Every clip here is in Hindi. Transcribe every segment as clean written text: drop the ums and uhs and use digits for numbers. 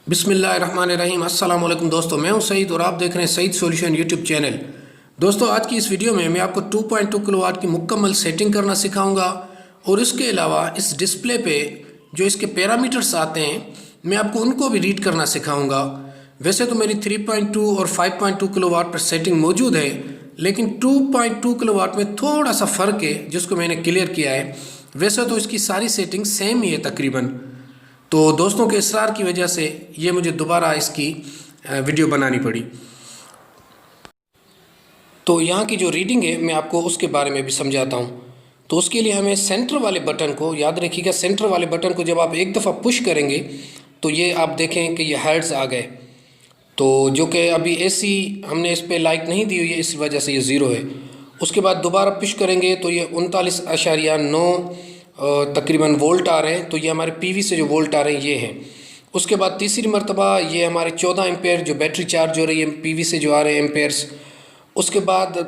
बिस्मिल्लाहिर्रहमानिर्रहीम। अस्सलाम वालेकुम दोस्तों, मैं हूं सईद और आप देख रहे हैं सईद सॉल्यूशन यूट्यूब चैनल। दोस्तों, आज की इस वीडियो में मैं आपको 2.2 किलोवाट की मुकम्मल सेटिंग करना सिखाऊंगा और इसके अलावा इस डिस्प्ले पे जो इसके पैरामीटर्स आते हैं मैं आपको उनको भी रीड करना सिखाऊंगा। वैसे तो मेरी 3.2 और 5.2 किलोवाट पर सेटिंग मौजूद है, लेकिन 2.2 किलोवाट में थोड़ा सा फ़र्क है जिसको मैंने क्लियर किया है। वैसे तो इसकी सारी सेटिंग सेम ही है तकरीबन, तो दोस्तों के इसरार की वजह से ये मुझे दोबारा इसकी वीडियो बनानी पड़ी। तो यहाँ की जो रीडिंग है मैं आपको उसके बारे में भी समझाता हूँ। तो उसके लिए हमें सेंटर वाले बटन को याद रखिएगा। सेंटर वाले बटन को जब आप एक दफ़ा पुश करेंगे तो ये आप देखें कि ये हर्ट्ज़ आ गए। तो जो कि अभी एसी हमने इस पर लाइट नहीं दी हुई है, इस वजह से ये ज़ीरो है। उसके बाद दोबारा पुश करेंगे तो ये 39.9 तकरीबन वोल्ट आ रहे हैं। तो ये हमारे पीवी से जो वोल्ट आ रहे हैं ये हैं। उसके बाद तीसरी मरतबा ये हमारे 14 एम्पेयर जो बैटरी चार्ज हो रही है पीवी से जो आ रहे हैं एम्पेयर्स। उसके बाद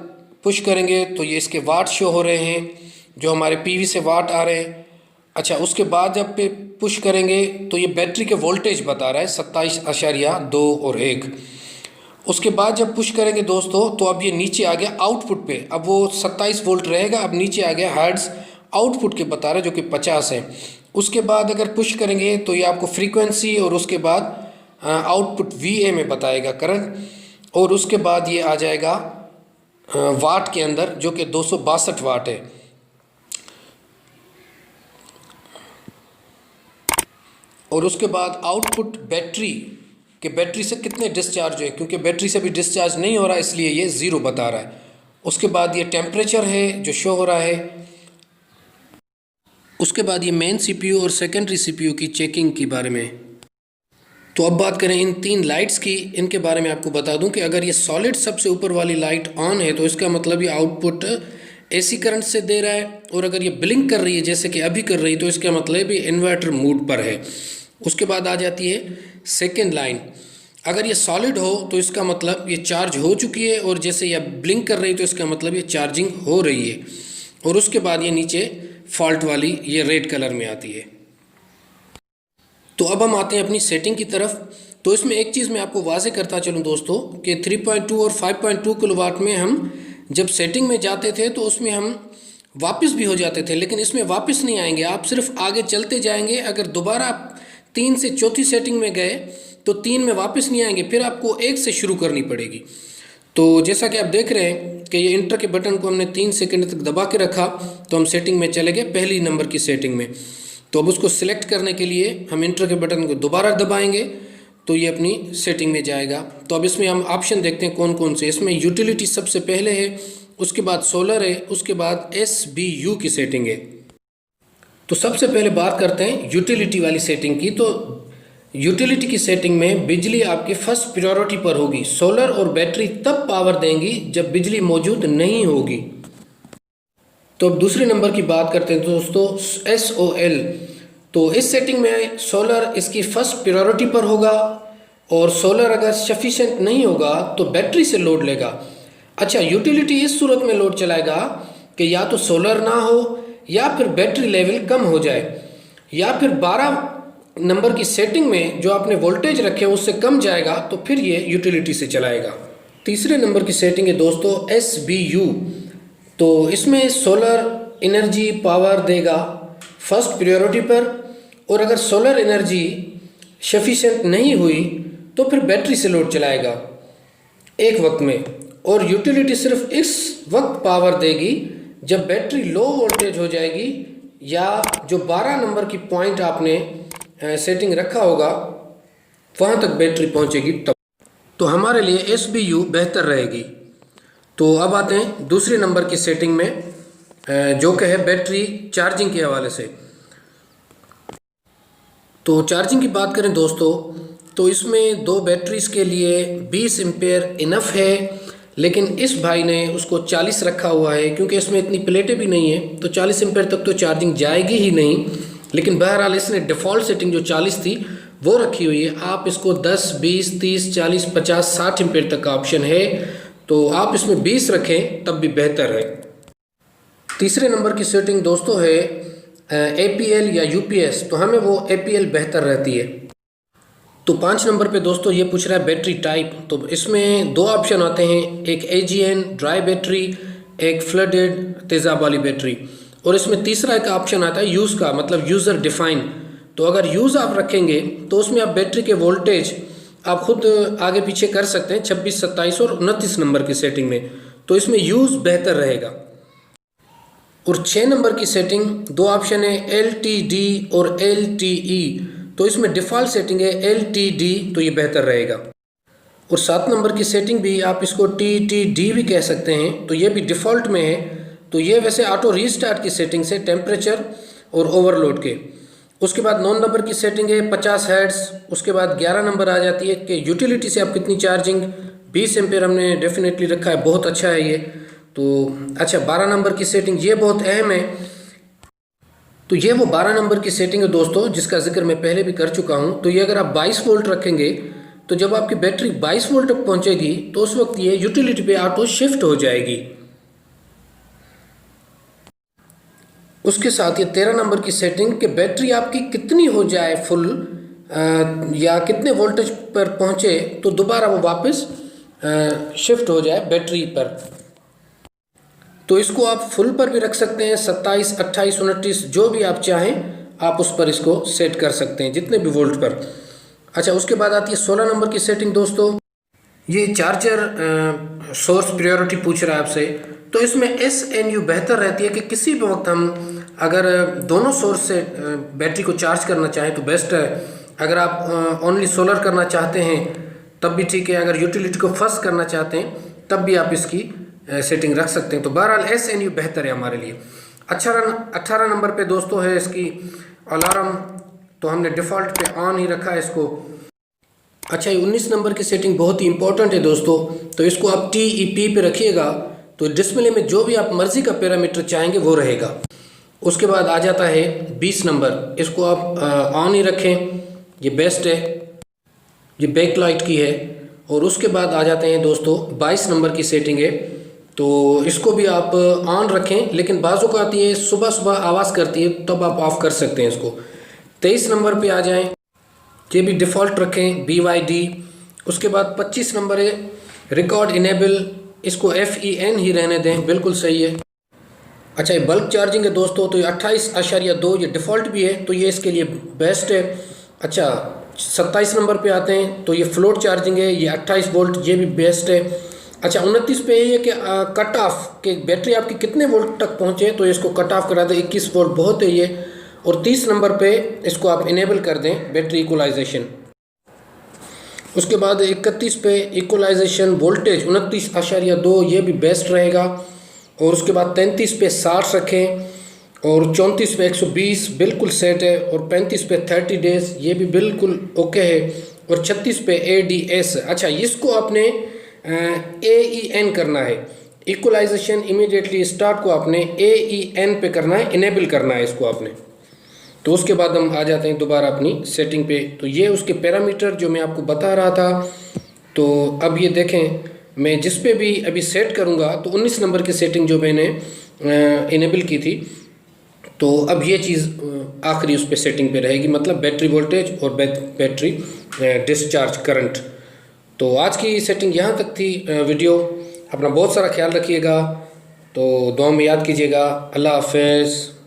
पुश करेंगे तो ये इसके वाट शो हो रहे हैं जो हमारे पीवी से वाट आ रहे हैं। अच्छा, उसके बाद जब पे पुश करेंगे तो ये बैटरी के वोल्टेज बता रहा है 27.2 और 1। उसके बाद जब पुश करेंगे दोस्तों तो अब ये नीचे आ गया आउटपुट पे। अब वो 27 वोल्ट रहेगा, अब नीचे आ गया हर्ट्ज़ आउटपुट के बता रहा है जो कि 50 है। उसके बाद अगर पुश करेंगे तो ये आपको फ्रीक्वेंसी और उसके बाद आउटपुट वीए में बताएगा करंट, और उसके बाद ये आ जाएगा वाट के अंदर जो कि 262 वाट है। और उसके बाद आउटपुट बैटरी के बैटरी से कितने डिस्चार्ज है, क्योंकि बैटरी से भी डिस्चार्ज नहीं हो रहा इसलिए ये ज़ीरो बता रहा है। उसके बाद ये टेम्परेचर है जो शो हो रहा है। उसके बाद ये मेन सीपीयू और सेकेंडरी सीपीयू की चेकिंग के बारे में। तो अब बात करें इन तीन लाइट्स की। इनके बारे में आपको बता दूं कि अगर ये सॉलिड सबसे ऊपर वाली लाइट ऑन है तो इसका मतलब ये आउटपुट एसी करंट से दे रहा है, और अगर ये ब्लिंक कर रही है जैसे कि अभी कर रही है तो इसका मतलब ये इन्वर्टर मोड पर है। उसके बाद आ जाती है सेकेंड लाइन। अगर ये सॉलिड हो तो इसका मतलब ये चार्ज हो चुकी है, और जैसे ये ब्लिंक कर रही है तो इसका मतलब ये चार्जिंग हो रही है। और उसके बाद ये नीचे फॉल्ट वाली ये रेड कलर में आती है। तो अब हम आते हैं अपनी सेटिंग की तरफ। तो इसमें एक चीज़ मैं आपको वाज़ेह करता चलूँ दोस्तों कि 3.2 और 5.2 किलोवाट में हम जब सेटिंग में जाते थे तो उसमें हम वापस भी हो जाते थे, लेकिन इसमें वापस नहीं आएंगे, आप सिर्फ आगे चलते जाएंगे। अगर दोबारा आप 3 से चौथी सेटिंग में गए तो 3 में वापस नहीं आएंगे, फिर आपको 1 से शुरू करनी पड़ेगी। तो जैसा कि आप देख रहे हैं कि ये इंटर के बटन को हमने 3 सेकंड तक दबा के रखा तो हम सेटिंग में चले गए पहली नंबर की सेटिंग में। तो अब उसको सिलेक्ट करने के लिए हम इंटर के बटन को दोबारा दबाएंगे तो ये अपनी सेटिंग में जाएगा। तो अब इसमें हम ऑप्शन देखते हैं कौन कौन से। इसमें यूटिलिटी सबसे पहले है, उसके बाद सोलर है, उसके बाद SBU की सेटिंग है। तो सबसे पहले बात करते हैं यूटिलिटी वाली सेटिंग की। तो यूटिलिटी की सेटिंग में बिजली आपकी फर्स्ट प्रायोरिटी पर होगी। सोलर और बैटरी तब पावर देंगी जब बिजली मौजूद नहीं होगी। तो अब दूसरे नंबर की बात करते हैं दोस्तों, SOL। तो इस सेटिंग में सोलर इसकी फर्स्ट प्रायोरिटी पर होगा, और सोलर अगर सफिशेंट नहीं होगा तो बैटरी से लोड लेगा। अच्छा, यूटिलिटी इस सूरत में लोड चलाएगा कि या तो सोलर ना हो या फिर बैटरी लेवल कम हो जाए, या फिर 12 नंबर की सेटिंग में जो आपने वोल्टेज रखे हैं उससे कम जाएगा तो फिर ये यूटिलिटी से चलाएगा। तीसरे नंबर की सेटिंग है दोस्तों SBU। तो इसमें सोलर एनर्जी पावर देगा फर्स्ट प्रायोरिटी पर, और अगर सोलर एनर्जी सफिशेंट नहीं हुई तो फिर बैटरी से लोड चलाएगा एक वक्त में। और यूटिलिटी सिर्फ इस वक्त पावर देगी जब बैटरी लो वोल्टेज हो जाएगी, या जो 12 नंबर की पॉइंट आपने सेटिंग रखा होगा वहाँ तक बैटरी पहुँचेगी तब। तो हमारे लिए SBU बेहतर रहेगी। तो अब आते हैं दूसरे नंबर की सेटिंग में जो कि है बैटरी चार्जिंग के हवाले से। तो चार्जिंग की बात करें दोस्तों तो इसमें 2 बैटरीज़ के लिए 20 एम्पेयर इनफ है, लेकिन इस भाई ने उसको 40 रखा हुआ है क्योंकि इसमें इतनी प्लेटें भी नहीं है, तो 40 एम्पेयर तक तो चार्जिंग जाएगी ही नहीं। लेकिन बहरहाल इसने डिफ़ॉल्ट सेटिंग जो 40 थी वो रखी हुई है। आप इसको 10, 20, 30, 40, 50, 60 एम्पेयर तक का ऑप्शन है, तो आप इसमें 20 रखें तब भी बेहतर है। तीसरे नंबर की सेटिंग दोस्तों है APL या UPS। तो हमें वो APL बेहतर रहती है। तो 5 नंबर पे दोस्तों ये पूछ रहा है बैटरी टाइप। तो इसमें 2 ऑप्शन आते हैं, एक AGN ड्राई बैटरी, एक फ्लडेड तेज़ाब वाली बैटरी, और इसमें तीसरा एक ऑप्शन आता है यूज़ का, मतलब यूज़र डिफाइन। तो अगर यूज़ आप रखेंगे तो उसमें आप बैटरी के वोल्टेज आप खुद आगे पीछे कर सकते हैं 26, 27 और 29 नंबर की सेटिंग में। तो इसमें यूज़ बेहतर रहेगा। और 6 नंबर की सेटिंग 2 ऑप्शन है LTD और LTE। तो इसमें डिफ़ॉल्ट सेटिंग है LTD, तो ये बेहतर रहेगा। और 7 नंबर की सेटिंग भी आप इसको TTD भी कह सकते हैं, तो ये भी डिफ़ॉल्ट में है। तो ये वैसे ऑटो रीस्टार्ट की सेटिंग से टेम्परेचर और ओवरलोड के। उसके बाद 9 नंबर की सेटिंग है 50 हर्ट्ज़। उसके बाद 11 नंबर आ जाती है कि यूटिलिटी से आप कितनी चार्जिंग, 20 एम्पेयर हमने डेफिनेटली रखा है, बहुत अच्छा है ये। तो अच्छा 12 नंबर की सेटिंग ये बहुत अहम है। तो ये वो 12 नंबर की सेटिंग है दोस्तों जिसका जिक्र मैं पहले भी कर चुका हूँ। तो ये अगर आप 22 वोल्ट रखेंगे तो जब आपकी बैटरी 22 वोल्ट तक पहुँचेगी तो उस वक्त ये यूटिलिटी पे ऑटो शिफ्ट हो जाएगी। उसके साथ ये 13 नंबर की सेटिंग कि बैटरी आपकी कितनी हो जाए फुल या कितने वोल्टेज पर पहुँचे तो दोबारा वो वापस शिफ्ट हो जाए बैटरी पर। तो इसको आप फुल पर भी रख सकते हैं, 27, 28, 29 जो भी आप चाहें आप उस पर इसको सेट कर सकते हैं, जितने भी वोल्ट पर। अच्छा उसके बाद आती है 16 नंबर की सेटिंग दोस्तों। ये चार्जर सोर्स प्रायोरिटी पूछ रहा है आपसे। तो इसमें SNU बेहतर रहती है कि किसी भी वक्त हम अगर दोनों सोर्स से बैटरी को चार्ज करना चाहें तो बेस्ट है। अगर आप ओनली सोलर करना चाहते हैं तब भी ठीक है, अगर यूटिलिटी को फर्स्ट करना चाहते हैं तब भी आप इसकी सेटिंग रख सकते हैं। तो बहरहाल SNU बेहतर है हमारे लिए। 18 नंबर पे दोस्तों है इसकी अलार्म, तो हमने डिफ़ॉल्ट पे ऑन ही रखा है इसको। अच्छा ये 19 नंबर की सेटिंग बहुत ही इंपॉर्टेंट है दोस्तों। तो इसको आप TEP पे रखिएगा तो डिस्प्ले में जो भी आप मर्ज़ी का पैरामीटर चाहेंगे वो रहेगा। उसके बाद आ जाता है 20 नंबर, इसको आप ऑन ही रखें, ये बेस्ट है, ये बैक लाइट की है। और उसके बाद आ जाते हैं दोस्तों 22 नंबर की सेटिंग है। तो इसको भी आप ऑन रखें, लेकिन बाज़ों का आती है सुबह सुबह आवाज़ करती है तब आप ऑफ़ कर सकते हैं इसको। 23 नंबर पे आ जाएं, ये भी डिफ़ॉल्ट रखें BYD। उसके बाद 25 नंबर है रिकॉर्ड इनेबल, इसको FEN ही रहने दें, बिल्कुल सही है। अच्छा ये बल्क चार्जिंग है दोस्तों, तो ये 28.2 ये डिफ़ॉल्ट भी है, तो ये इसके लिए बेस्ट है। अच्छा 27 नंबर पे आते हैं, तो ये फ्लोट चार्जिंग है, ये 28 वोल्ट, ये भी बेस्ट है। अच्छा 29 पे ये कि कट ऑफ कि बैटरी आपकी कितने वोल्ट तक पहुँचे तो इसको कट ऑफ करा दें, 21 वोल्ट बहुत है ये। और 30 नंबर पे इसको आप इनेबल कर दें बैटरी इक्वलाइजेशन। उसके बाद 31 पे इक्वलाइजेशन वोल्टेज 29.2 ये भी बेस्ट रहेगा। और उसके बाद 33 पे 60 रखें, और 34 पे 120 बिल्कुल सेट है, और 35 पे 30 डेज ये भी बिल्कुल ओके है, और 36 पे ADS। अच्छा इसको आपने AEN करना है, इक्वलाइजेशन इमीडिएटली स्टार्ट को आपने AEN पे करना है, इनेबल करना है इसको आपने। तो उसके बाद हम आ जाते हैं दोबारा अपनी सेटिंग पे। तो ये उसके पैरामीटर जो मैं आपको बता रहा था। तो अब ये देखें मैं जिस पे भी अभी सेट करूँगा तो 19 नंबर की सेटिंग जो मैंने इनेबल की थी, तो अब ये चीज़ आखिरी उस पर सेटिंग पे रहेगी, मतलब बैटरी वोल्टेज और बैटरी डिस्चार्ज करंट। तो आज की सेटिंग यहाँ तक थी वीडियो। अपना बहुत सारा ख्याल रखिएगा, तो दुआ में याद कीजिएगा। अल्लाह हाफ़िज़।